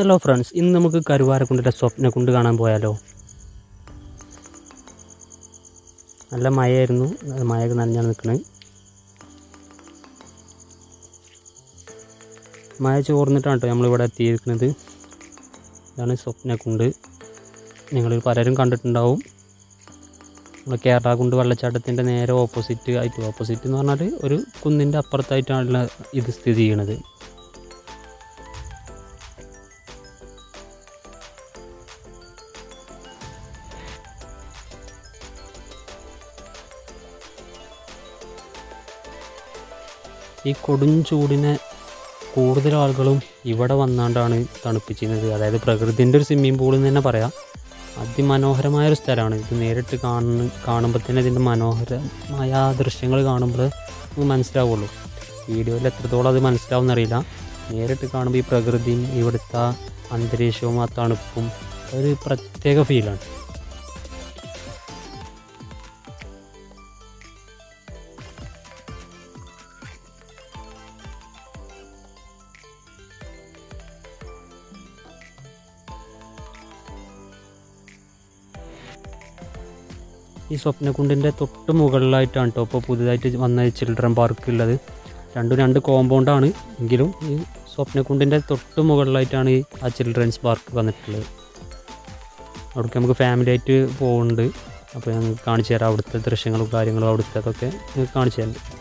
Hello friends, ഇന്ന് നമുക്ക് കരുവാരക്കുണ്ടിൻ്റെ സ്വപ്നക്കുണ്ട് കാണാൻ പോയാലോ? നല്ല മഴയായിരുന്നു, മഴയൊക്കെ നനഞ്ഞാണ് നിൽക്കുന്നത്. മഴ ചോർന്നിട്ടാണ് കേട്ടോ നമ്മളിവിടെ എത്തിയിരിക്കുന്നത്. ഇതാണ് സ്വപ്നക്കുണ്ട്. നിങ്ങൾ പലരും കണ്ടിട്ടുണ്ടാവും. നമ്മൾ കേരളാകുണ്ട് വെള്ളച്ചാട്ടത്തിൻ്റെ നേരെ ഓപ്പോസിറ്റ് എന്ന് പറഞ്ഞാൽ ഒരു കുന്നിൻ്റെ അപ്പുറത്തായിട്ടാണ് ഇത് സ്ഥിതി ചെയ്യണത്. ഈ കൊടും ചൂടിനെ കൂടുതൽ ആളുകളും ഇവിടെ വന്നാണ്ടാണ് തണുപ്പിച്ചിരുന്നത്. അതായത് പ്രകൃതിൻ്റെ ഒരു സ്വിമ്മിംഗ് പൂൾ എന്ന് തന്നെ പറയാം. അതിമനോഹരമായൊരു സ്ഥലമാണ് ഇത്. നേരിട്ട് കാണുമ്പോൾ തന്നെ ഇതിൻ്റെ മനോഹരമായ ദൃശ്യങ്ങൾ കാണുമ്പോൾ നമുക്ക് മനസ്സിലാവുള്ളൂ. വീഡിയോയിൽ എത്രത്തോളം അത് മനസ്സിലാവുമെന്നറിയില്ല. നേരിട്ട് കാണുമ്പോൾ ഈ പ്രകൃതിയും ഇവിടുത്തെ അന്തരീക്ഷവും ആ തണുപ്പും ഒരു പ്രത്യേക ഫീലാണ്. ഈ സ്വപ്നക്കുണ്ടിൻ്റെ തൊട്ട് മുകളിലായിട്ടാണ് കേട്ടോ ഇപ്പോൾ പുതുതായിട്ട് വന്ന ചിൽഡ്രൻ പാർക്ക് ഉള്ളത്. രണ്ട് കോമ്പൗണ്ടാണ് എങ്കിലും ഈ സ്വപ്നക്കുണ്ടിൻ്റെ തൊട്ട് മുകളിലായിട്ടാണ് ആ ചിൽഡ്രൻസ് പാർക്ക് വന്നിട്ടുള്ളത്. അവിടേക്ക് നമുക്ക് ഫാമിലി ആയിട്ട് പോകുന്നുണ്ട്. അപ്പോൾ ഞങ്ങൾക്ക് കാണിച്ചു തരാം അവിടുത്തെ ദൃശ്യങ്ങളും കാര്യങ്ങളും അവിടുത്തെ അതൊക്കെ നിങ്ങൾക്ക് കാണിച്ചു തരാം.